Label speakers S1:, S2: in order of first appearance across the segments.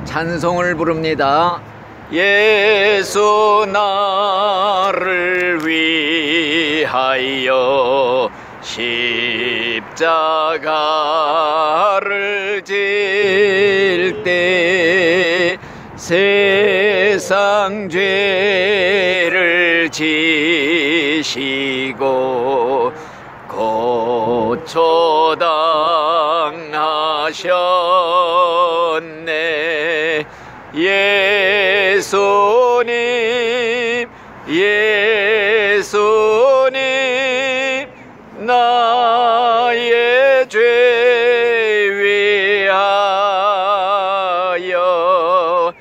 S1: 찬송을 부릅니다. 예수 나를 위하여 십자가를 질 때 세상 죄를 지시고 고초당하셨네. 예수님 예수님 나의 죄 위하여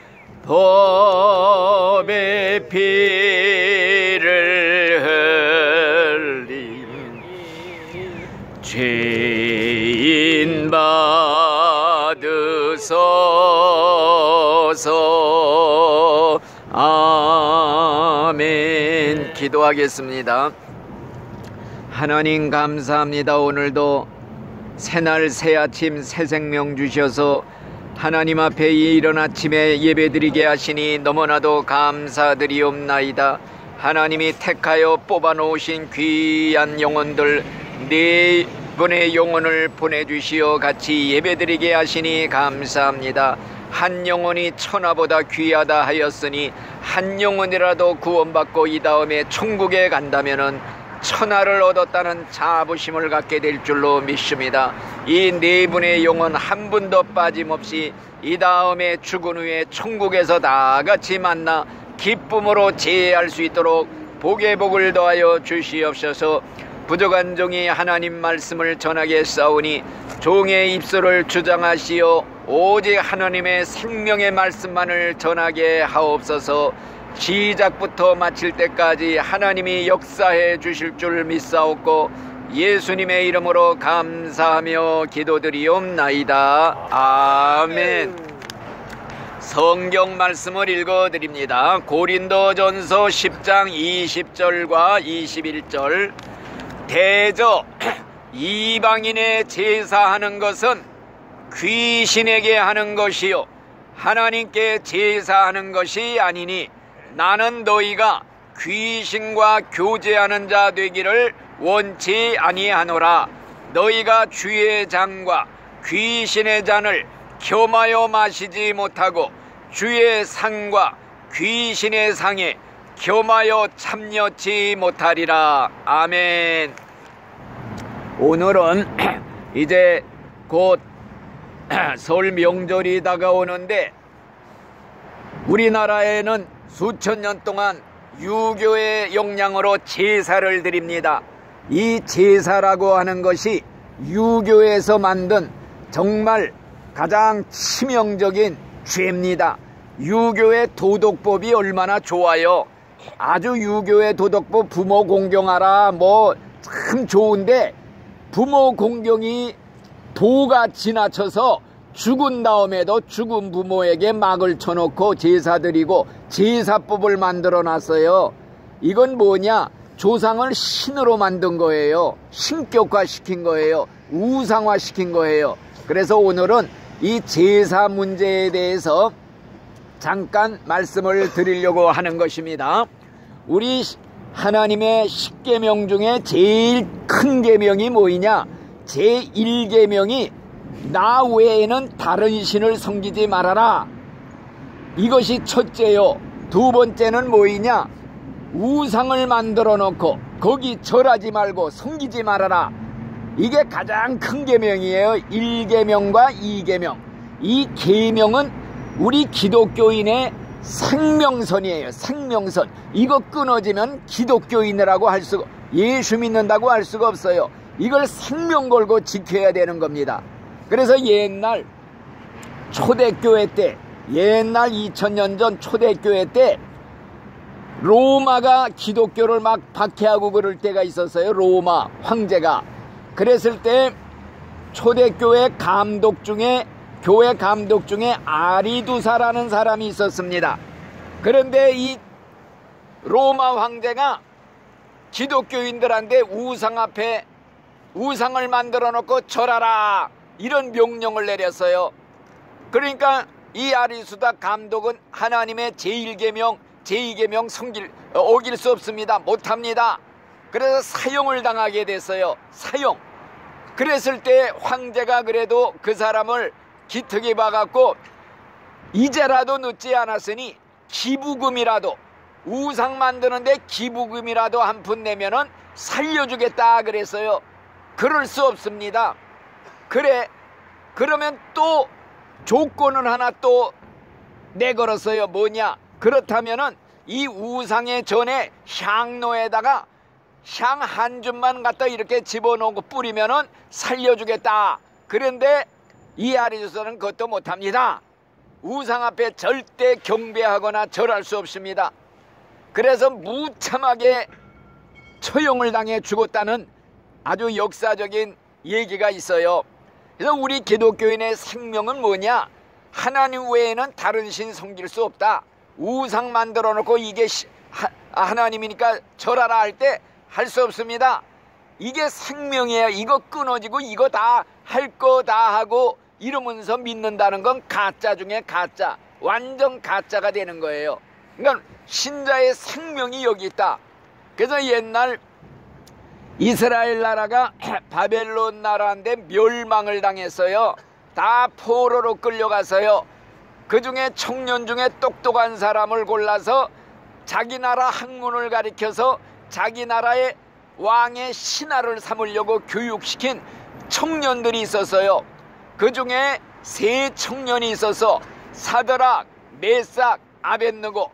S1: 법의 피를 흘림 죄인 받으소서. 아멘. 기도하겠습니다. 하나님 감사합니다. 오늘도 새날 새아침 새 생명 주셔서 하나님 앞에 이 이른 아침에 예배드리게 하시니 너무나도 감사드리옵나이다. 하나님이 택하여 뽑아놓으신 귀한 영혼들 네 분의 영혼을 보내주시어 같이 예배드리게 하시니 감사합니다. 한 영혼이 천하보다 귀하다 하였으니 한 영혼이라도 구원받고 이 다음에 천국에 간다면은 천하를 얻었다는 자부심을 갖게 될 줄로 믿습니다. 이 네 분의 영혼 한 분도 빠짐없이 이 다음에 죽은 후에 천국에서 다 같이 만나 기쁨으로 제할 수 있도록 복의 복을 더하여 주시옵소서. 부족한 종이 하나님 말씀을 전하겠사오니 종의 입술을 주장하시어 오직 하나님의 생명의 말씀만을 전하게 하옵소서. 시작부터 마칠 때까지 하나님이 역사해 주실 줄 믿사옵고 예수님의 이름으로 감사하며 기도드리옵나이다. 아멘. 성경 말씀을 읽어드립니다. 고린도전서 10장 20절과 21절. 대저 이방인의 제사하는 것은 귀신에게 하는 것이요 하나님께 제사하는 것이 아니니 나는 너희가 귀신과 교제하는 자 되기를 원치 아니하노라. 너희가 주의 잔과 귀신의 잔을 겸하여 마시지 못하고 주의 상과 귀신의 상에 겸하여 참여치 못하리라. 아멘. 오늘은 이제 곧 설 명절이 다가오는데 우리나라에는 수천 년 동안 유교의 영향으로 제사를 드립니다. 이 제사라고 하는 것이 유교에서 만든 정말 가장 치명적인 죄입니다. 유교의 도덕법이 얼마나 좋아요. 아주 유교의 도덕법 부모 공경하라 뭐 참 좋은데 부모 공경이 도가 지나쳐서 죽은 다음에도 죽은 부모에게 막을 쳐놓고 제사 드리고 제사법을 만들어 놨어요. 이건 뭐냐? 조상을 신으로 만든 거예요. 신격화 시킨 거예요. 우상화 시킨 거예요. 그래서 오늘은 이 제사 문제에 대해서 잠깐 말씀을 드리려고 하는 것입니다. 우리 하나님의 10계명 중에 제일 큰 계명이 뭐이냐? 제1계명이 나 외에는 다른 신을 섬기지 말아라. 이것이 첫째요. 두 번째는 뭐이냐? 우상을 만들어 놓고 거기 절하지 말고 섬기지 말아라. 이게 가장 큰 계명이에요. 1계명과 2계명. 이 계명은 우리 기독교인의 생명선이에요. 생명선. 이거 끊어지면 기독교인이라고 할 수가, 예수 믿는다고 할 수가 없어요. 이걸 생명 걸고 지켜야 되는 겁니다. 그래서 옛날 초대교회 때, 옛날 2000년 전 초대교회 때 로마가 기독교를 막 박해하고 그럴 때가 있었어요. 로마 황제가. 그랬을 때 초대교회 감독 중에, 교회 감독 중에 아리두사라는 사람이 있었습니다. 그런데 이 로마 황제가 기독교인들한테 우상 앞에 우상을 만들어 놓고 절하라 이런 명령을 내렸어요. 그러니까 이 아리수다 감독은 하나님의 제1계명 제2계명 어길 수 없습니다. 못합니다. 그래서 사형을 당하게 됐어요. 사형. 그랬을 때 황제가 그래도 그 사람을 기특이 봐갖고 이제라도 늦지 않았으니 기부금이라도, 우상 만드는데 기부금이라도 한 푼 내면은 살려주겠다 그랬어요. 그럴 수 없습니다. 그래, 그러면 또 조건을 하나 또 내걸었어요. 뭐냐? 그렇다면은 이 우상의 전에 향로에다가 향 한 줌만 갖다 이렇게 집어넣고 뿌리면은 살려주겠다. 그런데 이 아리수다는 그것도 못합니다. 우상 앞에 절대 경배하거나 절할 수 없습니다. 그래서 무참하게 처형을 당해 죽었다는 아주 역사적인 얘기가 있어요. 그래서 우리 기독교인의 생명은 뭐냐? 하나님 외에는 다른 신 섬길 수 없다. 우상 만들어 놓고 이게 하나님이니까 절하라 할 때 할 수 없습니다. 이게 생명이에요. 이거 끊어지고 이거 다 할 거 다 하고 이러면서 믿는다는 건 가짜 중에 가짜, 완전 가짜가 되는 거예요. 그러니까 신자의 생명이 여기 있다. 그래서 옛날 이스라엘 나라가 바벨론 나라인데 멸망을 당했어요. 다 포로로 끌려가서요. 그 중에 청년 중에 똑똑한 사람을 골라서 자기 나라 학문을 가리켜서 자기 나라의 왕의 신하를 삼으려고 교육시킨 청년들이 있었어요. 그 중에 세 청년이 있어서 사드락, 메삭, 아벳느고.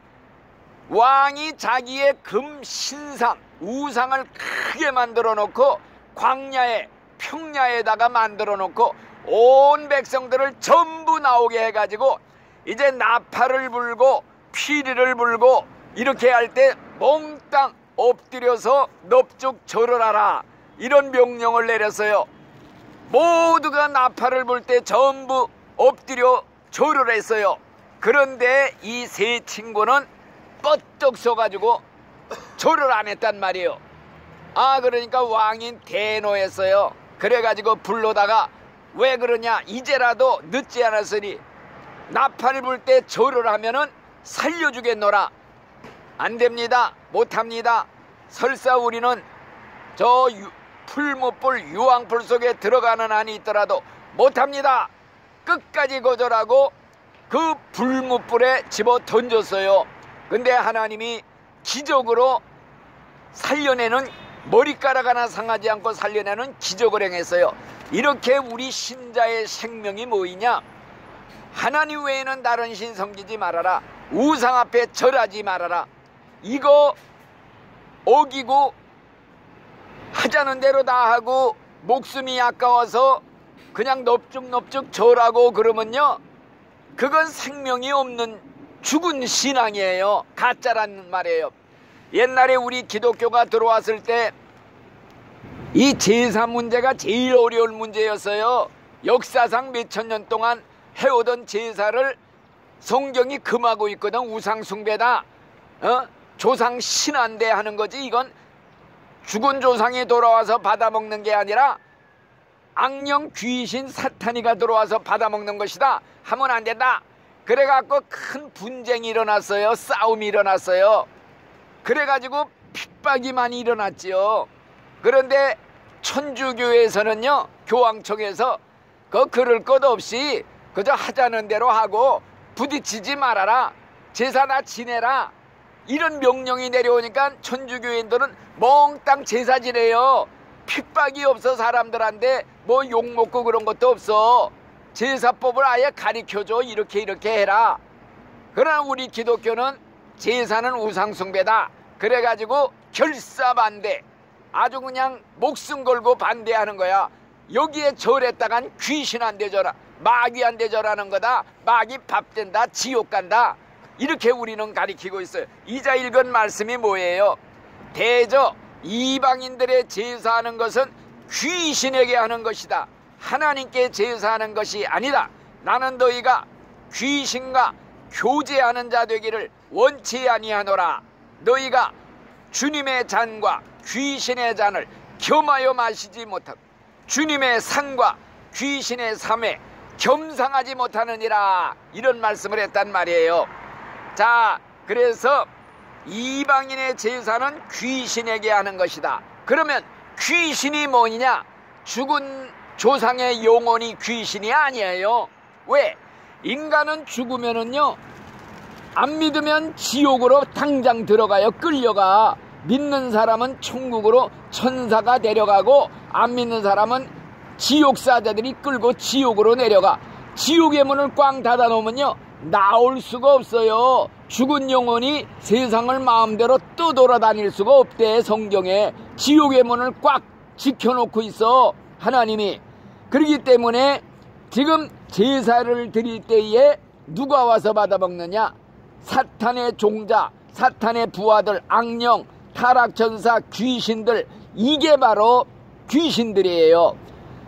S1: 왕이 자기의 금 신상, 우상을 크게 만들어 놓고 광야에, 평야에다가 만들어 놓고 온 백성들을 전부 나오게 해가지고 이제 나팔을 불고 피리를 불고 이렇게 할 때 몽땅 엎드려서 넙죽 절을 하라, 이런 명령을 내렸어요. 모두가 나팔을 불 때 전부 엎드려 절을 했어요. 그런데 이 세 친구는 뻗쩍 서가지고 절을 안 했단 말이에요. 그러니까 왕이 대노했어요. 그래가지고 불러다가 왜 그러냐, 이제라도 늦지 않았으니 나팔을 불 때 절을 하면은 살려주겠노라. 안 됩니다. 못합니다. 설사 우리는 저 풀무불 유황불 속에 들어가는 한이 있더라도 못합니다. 끝까지 거절하고 그 불무불에 집어 던졌어요. 근데 하나님이 기적으로 살려내는, 머리카락 하나 상하지 않고 살려내는 기적을 행했어요. 이렇게 우리 신자의 생명이 뭐이냐? 하나님 외에는 다른 신 섬기지 말아라. 우상 앞에 절하지 말아라. 이거 어기고 하자는 대로 다 하고 목숨이 아까워서 그냥 넙죽넙죽 절하고 그러면요, 그건 생명이 없는 죽은 신앙이에요. 가짜라는 말이에요. 옛날에 우리 기독교가 들어왔을 때 이 제사 문제가 제일 어려운 문제였어요. 역사상 몇천 년 동안 해오던 제사를 성경이 금하고 있거든. 우상 숭배다, 조상 신한대 하는 거지. 이건 죽은 조상이 돌아와서 받아먹는 게 아니라 악령 귀신 사탄이가 들어와서 받아먹는 것이다 하면 안 된다. 그래갖고 큰 분쟁이 일어났어요. 싸움이 일어났어요. 그래가지고 핍박이 많이 일어났지요. 그런데 천주교에서는요, 교황청에서 그럴 것 없이 그저 하자는 대로 하고 부딪히지 말아라, 제사나 지내라, 이런 명령이 내려오니까 천주교인들은 몽땅 제사 지내요. 핍박이 없어. 사람들한테 뭐 욕먹고 그런 것도 없어. 제사법을 아예 가르쳐줘. 이렇게 해라. 그러나 우리 기독교는 제사는 우상숭배다 그래가지고 결사반대, 아주 그냥 목숨 걸고 반대하는 거야. 여기에 절했다간 귀신한테 절하, 마귀한테 절하는 거다. 마귀 밥 된다, 지옥 간다, 이렇게 우리는 가리키고 있어요. 이자 읽은 말씀이 뭐예요? 대저 이방인들의 제사하는 것은 귀신에게 하는 것이다. 하나님께 제사하는 것이 아니다. 나는 너희가 귀신과 교제하는 자 되기를 원치 아니하노라. 너희가 주님의 잔과 귀신의 잔을 겸하여 마시지 못하고 주님의 상과 귀신의 삶에 겸상하지 못하느니라, 이런 말씀을 했단 말이에요. 자, 그래서 이방인의 제사는 귀신에게 하는 것이다. 그러면 귀신이 뭐냐? 죽은 조상의 영혼이 귀신이 아니에요. 왜? 인간은 죽으면은요, 안 믿으면 지옥으로 당장 들어가요. 끌려가. 믿는 사람은 천국으로 천사가 데려가고, 안 믿는 사람은 지옥사자들이 끌고 지옥으로 내려가. 지옥의 문을 꽝 닫아 놓으면요, 나올 수가 없어요. 죽은 영혼이 세상을 마음대로 떠돌아다닐 수가 없대. 성경에 지옥의 문을 꽉 지켜놓고 있어, 하나님이. 그렇기 때문에 지금 제사를 드릴 때에 누가 와서 받아먹느냐? 사탄의 종자, 사탄의 부하들, 악령, 타락천사, 귀신들, 이게 바로 귀신들이에요.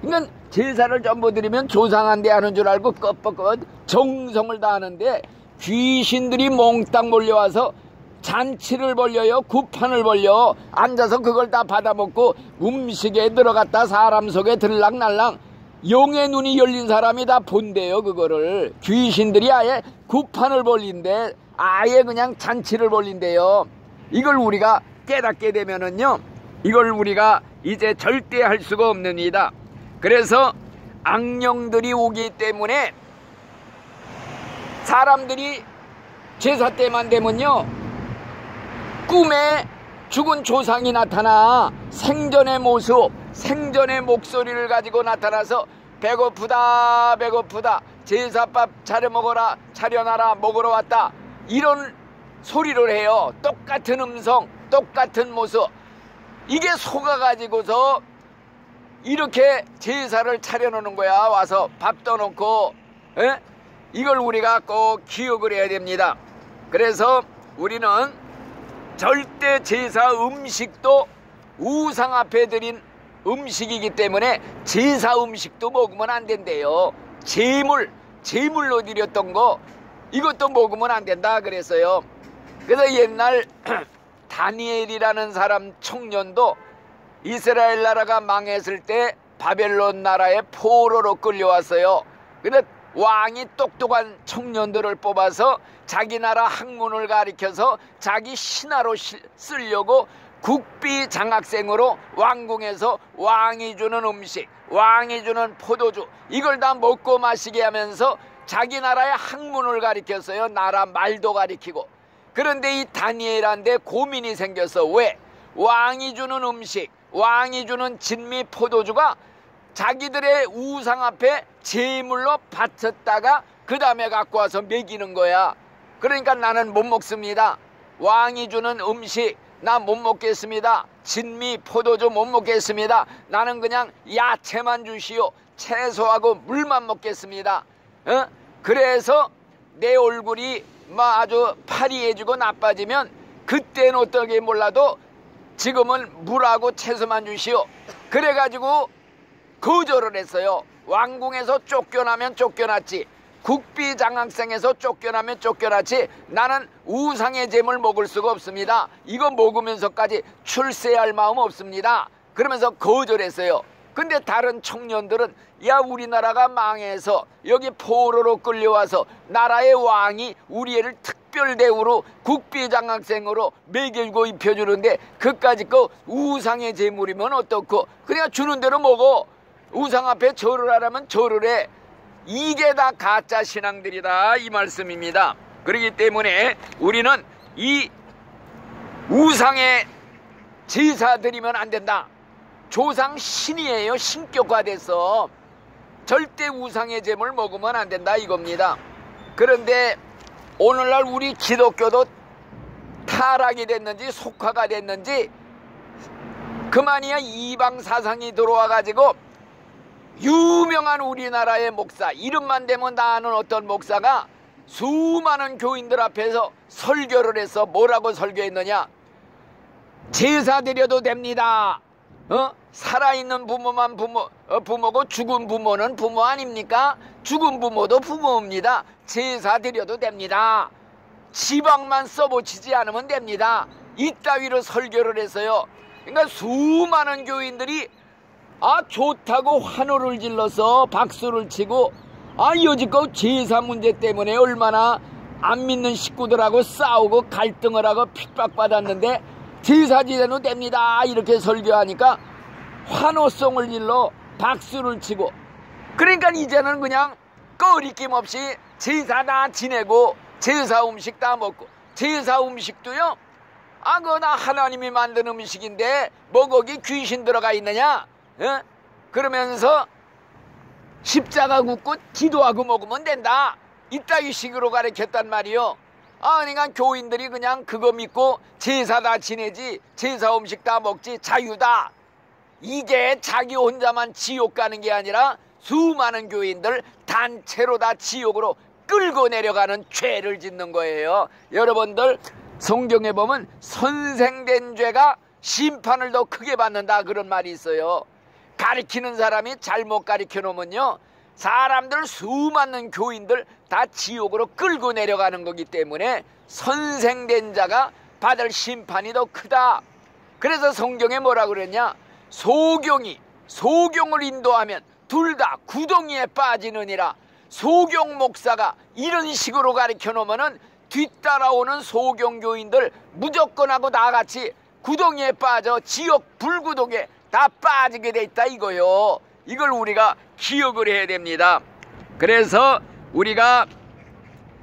S1: 그러니까 제사를 전부 드리면 조상한테 하는 줄 알고 껍벅껍 정성을 다하는데, 귀신들이 몽땅 몰려와서 잔치를 벌려요. 구판을 벌려. 앉아서 그걸 다 받아먹고 음식에 들어갔다 사람 속에 들락날락. 영의 눈이 열린 사람이 다 본대요. 그거를 귀신들이 아예 구판을 벌린대. 아예 그냥 잔치를 벌린대요. 이걸 우리가 깨닫게 되면은요, 이걸 우리가 이제 절대 할 수가 없습니다. 그래서 악령들이 오기 때문에 사람들이 제사 때만 되면요, 꿈에 죽은 조상이 나타나 생전의 모습, 생전의 목소리를 가지고 나타나서 배고프다 배고프다, 제사밥 차려 먹어라, 차려놔라, 먹으러 왔다, 이런 소리를 해요. 똑같은 음성, 똑같은 모습. 이게 속아가지고서 이렇게 제사를 차려놓는 거야. 와서 밥 떠놓고. 에? 이걸 우리가 꼭 기억을 해야 됩니다. 그래서 우리는 절대 제사 음식도 우상 앞에 드린 음식이기 때문에 제사 음식도 먹으면 안 된대요. 제물로 드렸던 거, 이것도 먹으면 안 된다 그랬어요. 그래서 옛날 다니엘이라는 사람 청년도 이스라엘 나라가 망했을 때 바벨론 나라의 포로로 끌려왔어요. 근데 왕이 똑똑한 청년들을 뽑아서 자기 나라 학문을 가리켜서 자기 신하로 쓰려고 국비 장학생으로 왕궁에서 왕이 주는 음식, 왕이 주는 포도주, 이걸 다 먹고 마시게 하면서 자기 나라의 학문을 가리켰어요. 나라 말도 가리키고. 그런데 이 다니엘한테 고민이 생겼어. 왜? 왕이 주는 음식, 왕이 주는 진미 포도주가 자기들의 우상 앞에 제물로 바쳤다가 그 다음에 갖고 와서 먹이는 거야. 그러니까 나는 못 먹습니다. 왕이 주는 음식 나 못 먹겠습니다. 진미 포도주 못 먹겠습니다. 나는 그냥 야채만 주시오. 채소하고 물만 먹겠습니다. 그래서 내 얼굴이 아주 파리해지고 나빠지면 그때는 어떻게 몰라도 지금은 물하고 채소만 주시오. 그래가지고 거절을 했어요. 왕궁에서 쫓겨나면 쫓겨났지, 국비장학생에서 쫓겨나면 쫓겨났지, 나는 우상의 제물 먹을 수가 없습니다. 이거 먹으면서까지 출세할 마음 없습니다. 그러면서 거절했어요. 근데 다른 청년들은 야, 우리나라가 망해서 여기 포로로 끌려와서 나라의 왕이 우리 애를 특별 대우로 국비장학생으로 먹이고 입혀주는데 그까짓 거 우상의 제물이면 어떻고, 그냥 주는 대로 먹어. 우상 앞에 절을 하라면 절을 해. 이게 다 가짜 신앙들이다, 이 말씀입니다. 그렇기 때문에 우리는 이 우상에 제사 드리면 안 된다. 조상 신이에요. 신격화돼서 절대 우상의 제물 먹으면 안 된다, 이겁니다. 그런데 오늘날 우리 기독교도 타락이 됐는지 속화가 됐는지 그만이야 이방 사상이 들어와가지고 유명한 우리나라의 목사, 이름만 대면 다 아는 어떤 목사가 수많은 교인들 앞에서 설교를 해서 뭐라고 설교했느냐? 제사 드려도 됩니다. 살아있는 부모만 부모고 죽은 부모는 부모 아닙니까? 죽은 부모도 부모입니다. 제사 드려도 됩니다. 지방만 써붙이지 않으면 됩니다. 이따위로 설교를 했어요. 그러니까 수많은 교인들이 좋다고 환호를 질러서 박수를 치고 여지껏 제사 문제 때문에 얼마나 안 믿는 식구들하고 싸우고 갈등을 하고 핍박받았는데 제사 지내도 됩니다 이렇게 설교하니까 환호성을 일러 박수를 치고, 그러니까 이제는 그냥 꺼리낌 없이 제사 다 지내고 제사 음식 다 먹고, 제사 음식도요, 그거 다 하나님이 만든 음식인데 뭐 거기 귀신 들어가 있느냐, 그러면서 십자가 굽고 기도하고 먹으면 된다, 이따위 식으로 가르쳤단 말이요. 그러니까 교인들이 그냥 그거 믿고 제사 다 지내지, 제사 음식 다 먹지, 자유다, 이게 자기 혼자만 지옥 가는 게 아니라 수많은 교인들 단체로 다 지옥으로 끌고 내려가는 죄를 짓는 거예요. 여러분들 성경에 보면 선생된 죄가 심판을 더 크게 받는다 그런 말이 있어요. 가르치는 사람이 잘못 가르쳐 놓으면요, 사람들 수많은 교인들 다 지옥으로 끌고 내려가는 거기 때문에 선생된 자가 받을 심판이 더 크다. 그래서 성경에 뭐라 그랬냐, 소경을 인도하면 둘 다 구덩이에 빠지느니라. 소경 목사가 이런 식으로 가르쳐 놓으면은 뒤따라오는 소경교인들 무조건 하고 나같이 구덩이에 빠져 지옥 불구덩이에 다 빠지게 돼 있다 이거요. 이걸 우리가 기억을 해야 됩니다. 그래서 우리가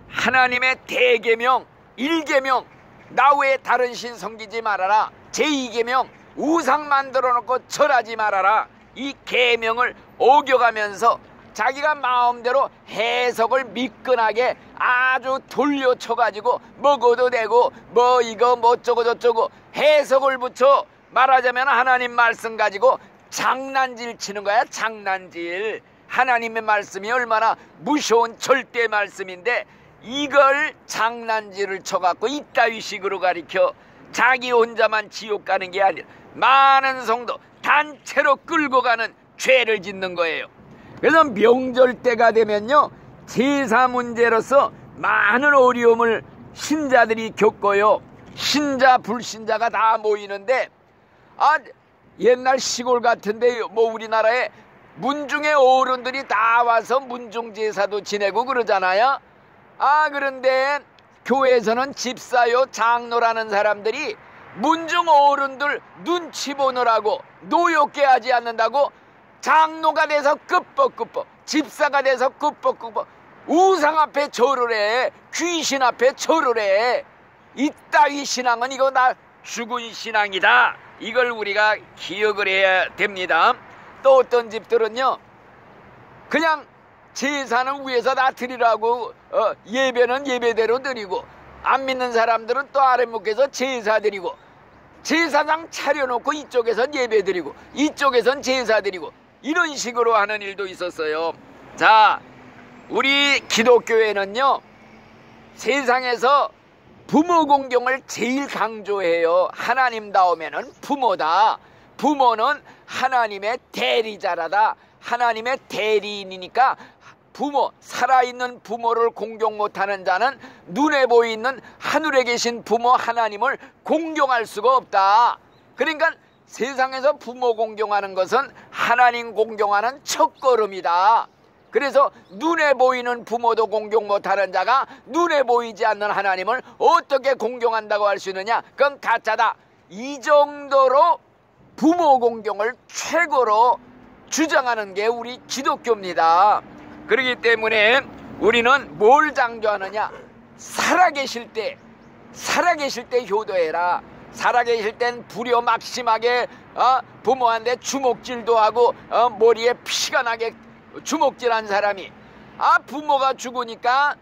S1: 하나님의 대계명 1계명 나 외에 다른 신 섬기지 말아라, 제2계명 우상 만들어 놓고 절하지 말아라, 이 계명을 어겨가면서 자기가 마음대로 해석을 미끈하게 아주 돌려쳐가지고 먹어도 되고 뭐 이거 뭐 저거 저쩌고 해석을 붙여 말하자면 하나님 말씀 가지고 장난질 치는 거야. 장난질. 하나님의 말씀이 얼마나 무서운 절대 말씀인데 이걸 장난질을 쳐갖고 이따위 식으로 가리켜 자기 혼자만 지옥 가는 게 아니라 많은 성도 단체로 끌고 가는 죄를 짓는 거예요. 그래서 명절 때가 되면요, 제사 문제로서 많은 어려움을 신자들이 겪어요. 신자 불신자가 다 모이는데 옛날 시골 같은데 뭐 우리나라에 문중의 어른들이 다 와서 문중 제사도 지내고 그러잖아요. 그런데 교회에서는 집사요 장로라는 사람들이 문중 어른들 눈치 보느라고 노엽게 하지 않는다고 장로가 돼서 끄뻑끄뻑, 집사가 돼서 끄뻑끄뻑 우상 앞에 절을 해, 귀신 앞에 절을 해. 이따위 신앙은 이거 다 죽은 신앙이다. 이걸 우리가 기억을 해야 됩니다. 또 어떤 집들은요, 그냥 제사는 위에서 다 드리라고 예배는 예배대로 드리고, 안 믿는 사람들은 또 아랫목에서 제사 드리고, 제사장 차려놓고 이쪽에선 예배 드리고 이쪽에선 제사 드리고, 이런 식으로 하는 일도 있었어요. 자, 우리 기독교회는요, 세상에서 부모 공경을 제일 강조해요. 하나님 다음에는 부모다. 부모는 하나님의 대리자라다. 하나님의 대리인이니까 부모, 살아있는 부모를 공경 못하는 자는 눈에 보이는 하늘에 계신 부모 하나님을 공경할 수가 없다. 그러니까 세상에서 부모 공경하는 것은 하나님 공경하는 첫걸음이다. 그래서 눈에 보이는 부모도 공경 못하는 자가 눈에 보이지 않는 하나님을 어떻게 공경한다고 할 수 있느냐? 그건 가짜다. 이 정도로 부모 공경을 최고로 주장하는 게 우리 기독교입니다. 그렇기 때문에 우리는 뭘 강조하느냐? 살아계실 때 효도해라. 살아계실 땐 불효 막심하게 부모한테 주먹질도 하고 머리에 피가 나게 주먹질한 사람이 부모가 죽으니까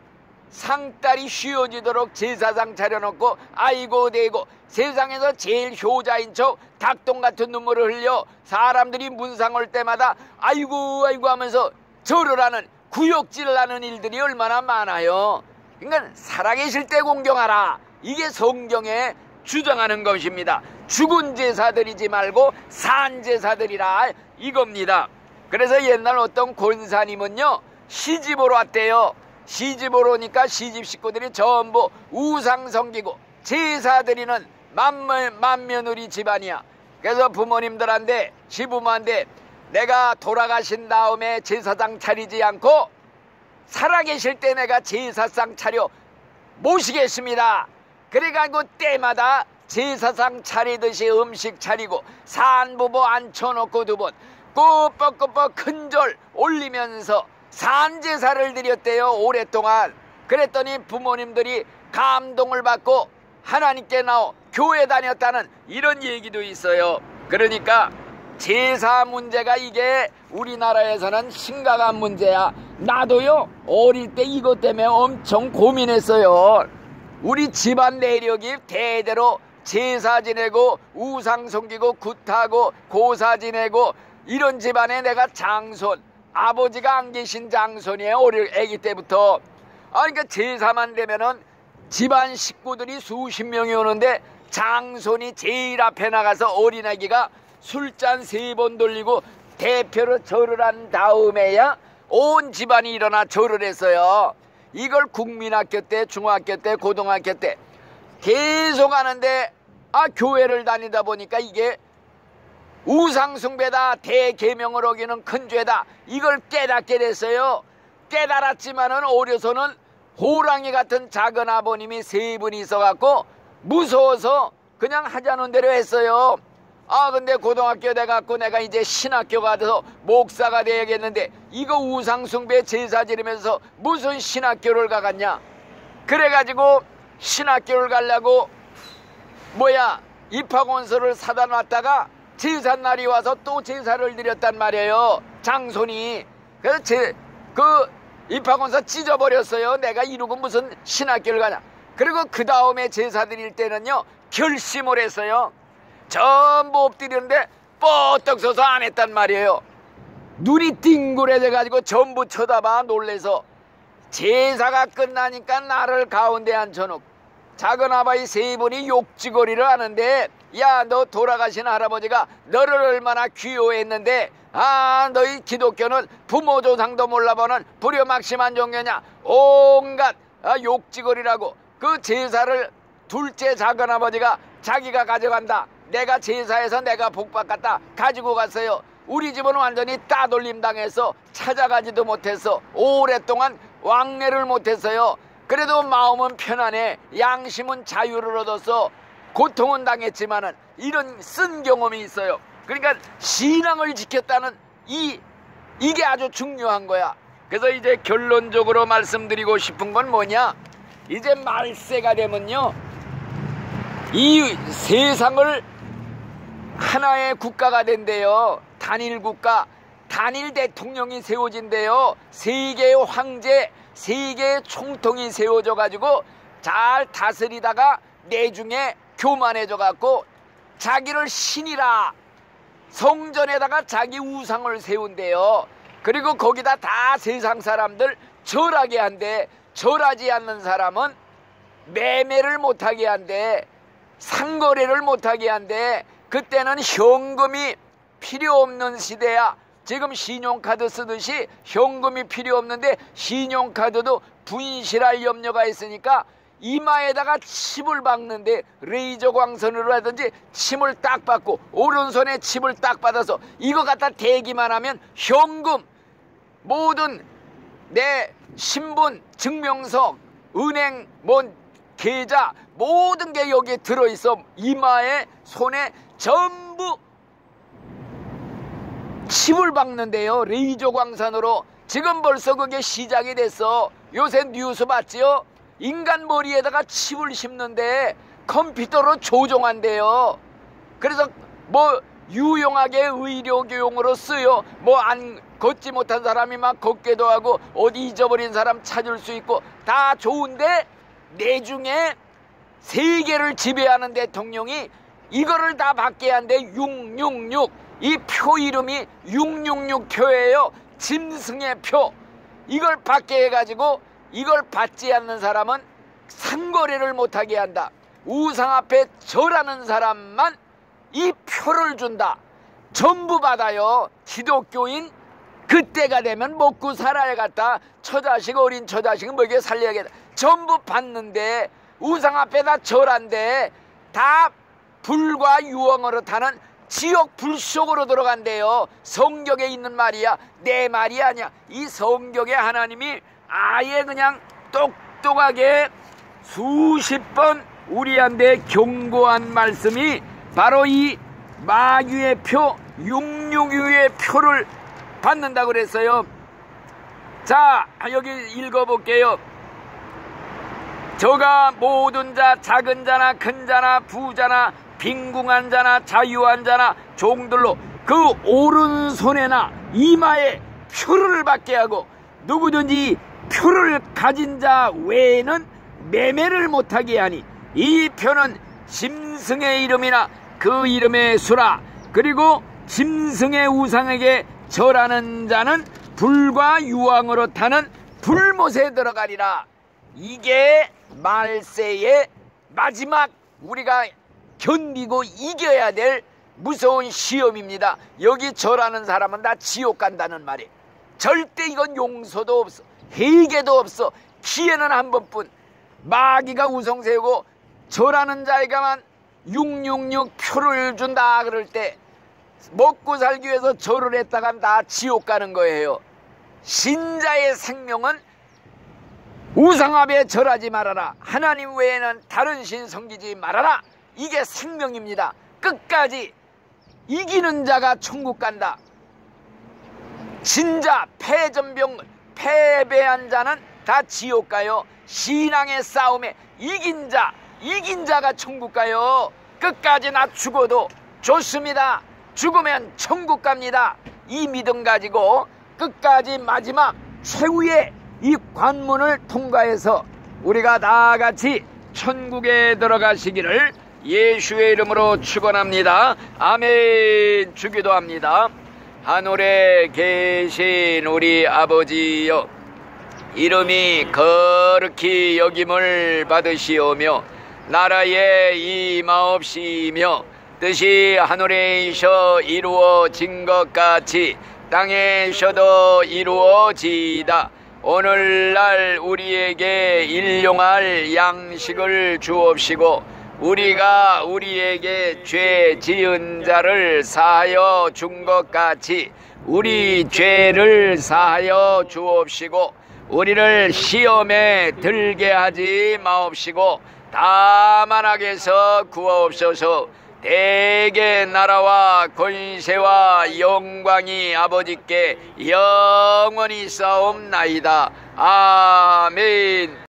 S1: 상다리 휘어지도록 제사상 차려놓고 아이고 대고 세상에서 제일 효자인 척 닭똥 같은 눈물을 흘려 사람들이 문상 올 때마다 아이고 아이고 하면서 절을 하는, 구역질을 하는 일들이 얼마나 많아요. 그러니까 살아계실 때 공경하라. 이게 성경에 주장하는 것입니다. 죽은 제사 드리지 말고 산 제사 드리라 이겁니다. 그래서 옛날 어떤 권사님은요, 시집으로 왔대요. 시집으로 오니까 시집 식구들이 전부 우상 섬기고 제사 드리는 맏며느리 집안이야. 그래서 부모님들한테, 시부모한테 내가 돌아가신 다음에 제사장 차리지 않고 살아계실 때 내가 제사상 차려 모시겠습니다. 그래가지고 때마다 제사상 차리듯이 음식 차리고 산부보 앉혀놓고 두 번 꾸벅꾸벅 큰절 올리면서 산제사를 드렸대요. 오랫동안. 그랬더니 부모님들이 감동을 받고 하나님께 나오 교회 다녔다는 이런 얘기도 있어요. 그러니까 제사 문제가 이게 우리나라에서는 심각한 문제야. 나도요 어릴 때 이것 때문에 엄청 고민했어요. 우리 집안 내력이 대대로 제사 지내고 우상 섬기고 굿하고 고사 지내고 이런 집안에 내가 장손, 아버지가 안 계신 장손이에요. 아기 때부터. 그러니까 제사만 되면은 집안 식구들이 수십 명이 오는데 장손이 제일 앞에 나가서 어린아기가 술잔 3번 돌리고 대표로 절을 한 다음에야 온 집안이 일어나 절을 했어요. 이걸 국민학교 때, 중학교 때, 고등학교 때 계속 하는데 교회를 다니다 보니까 이게 우상숭배다, 대계명을 어기는 큰 죄다, 이걸 깨닫게 됐어요. 깨달았지만은 어려서는 호랑이 같은 작은 아버님이 3분이 있어갖고 무서워서 그냥 하자는 대로 했어요. 근데 고등학교 돼갖고 내가 이제 신학교 가서 목사가 돼야겠는데 이거 우상숭배 제사 지르면서 무슨 신학교를 가갔냐. 그래가지고 신학교를 가려고 입학원서를 사다 놨다가 제삿날이 와서 또 제사를 드렸단 말이에요. 장손이. 그래서 그 입학원서 찢어버렸어요. 내가 이러고 무슨 신학교를 가냐. 그리고 그 다음에 제사 드릴 때는요 결심을 했어요. 전부 엎드리는데 뻗떡 서서 안 했단 말이에요. 눈이 띵그레져가지고 전부 쳐다봐 놀래서. 제사가 끝나니까 나를 가운데 앉혀놓고 작은 아바이 3분이 욕지거리를 하는데, 야, 너 돌아가신 할아버지가 너를 얼마나 귀여워했는데 너희 기독교는 부모 조상도 몰라보는 불효막심한 종교냐. 온갖 욕지거리라고. 그 제사를 둘째 작은 아버지가 자기가 가져간다. 내가 제사해서 내가 복받았다 가지고 갔어요. 우리 집은 완전히 따돌림 당해서 찾아가지도 못했어. 오랫동안 왕래를 못했어요. 그래도 마음은 편안해. 양심은 자유를 얻어서 고통은 당했지만은 이런 쓴 경험이 있어요. 그러니까 신앙을 지켰다는 이게 아주 중요한 거야. 그래서 이제 결론적으로 말씀드리고 싶은 건 뭐냐. 이제 말세가 되면요 이 세상을 하나의 국가가 된대요. 단일 국가, 단일 대통령이 세워진대요. 세계의 황제, 세계의 총통이 세워져 가지고 잘 다스리다가 내중에 교만해져 갖고 자기를 신이라 성전에다가 자기 우상을 세운대요. 그리고 거기다 다 세상 사람들 절하게 한대. 절하지 않는 사람은 매매를 못하게 한대. 상거래를 못하게 한대. 그때는 현금이 필요 없는 시대야. 지금 신용카드 쓰듯이 현금이 필요 없는데 신용카드도 분실할 염려가 있으니까 이마에다가 칩을 박는데 레이저 광선으로 하든지 침을 딱 받고 오른손에 칩을 딱 받아서 이거 갖다 대기만 하면 현금, 모든 내 신분, 증명서, 은행, 계좌 모든 게 여기에 들어있어. 이마에, 손에 전부 칩을 박는데요. 레이저 광선으로. 지금 벌써 그게 시작이 됐어. 요새 뉴스 봤지요? 인간 머리에다가 칩을 심는데 컴퓨터로 조종한대요. 그래서 유용하게 의료용으로 쓰요. 안 걷지 못한 사람이 막 걷기도 하고 어디 잊어버린 사람 찾을 수 있고 다 좋은데 내중에 세계를 지배하는 대통령이 이거를 다 받게 한대. 666. 이 표 이름이 666표예요. 짐승의 표. 이걸 받게 해가지고 이걸 받지 않는 사람은 상거래를 못하게 한다. 우상 앞에 절하는 사람만 이 표를 준다. 전부 받아요. 기독교인 그때가 되면 먹고 살아야겠다. 처자식, 어린 처자식은 먹여 살려야겠다. 전부 받는데 우상 앞에다 절한데 다 불과 유황으로 타는 지옥 불속으로 들어간대요. 성경에 있는 말이야. 내 말이 아니야. 이 성경에 하나님이 아예 그냥 똑똑하게 수십 번 우리한테 경고한 말씀이 바로 이 마귀의 표, 666의 표를 받는다고 그랬어요. 자, 여기 읽어볼게요. 저가 모든 자, 작은 자나 큰 자나 부자나 빈궁한 자나 자유한 자나 종들로 그 오른손에나 이마에 표를 받게 하고 누구든지 표를 가진 자 외에는 매매를 못하게 하니 이 표는 짐승의 이름이나 그 이름의 수라 그리고 짐승의 우상에게 절하는 자는 불과 유황으로 타는 불못에 들어가리라. 이게 말세의 마지막 우리가 견디고 이겨야 될 무서운 시험입니다. 여기 절하는 사람은 다 지옥 간다는 말이에요. 절대 이건 용서도 없어, 회개도 없어. 기회는 한 번뿐. 마귀가 우상 세우고 절하는 자에게만 666 표를 준다 그럴 때 먹고 살기 위해서 절을 했다간 다 지옥 가는 거예요. 신자의 생명은 우상 앞에 절하지 말아라. 하나님 외에는 다른 신 섬기지 말아라. 이게 생명입니다. 끝까지 이기는 자가 천국 간다. 진자, 패전병, 패배한 자는 다 지옥 가요. 신앙의 싸움에 이긴 자가 천국 가요. 끝까지 나 죽어도 좋습니다. 죽으면 천국 갑니다. 이 믿음 가지고 끝까지 마지막 최후의 이 관문을 통과해서 우리가 다 같이 천국에 들어가시기를 예수의 이름으로 축원합니다. 아멘. 주기도 합니다. 하늘에 계신 우리 아버지여, 이름이 거룩히 여김을 받으시오며 나라에 임하옵시며 뜻이 하늘에서 이루어진 것 같이 땅에서도 이루어지이다. 오늘날 우리에게 일용할 양식을 주옵시고 우리가 우리에게 죄 지은 자를 사하여 준 것 같이 우리 죄를 사하여 주옵시고 우리를 시험에 들게 하지 마옵시고 다만 악에서 구하옵소서. 대개 나라와 권세와 영광이 아버지께 영원히 싸움나이다. 아멘.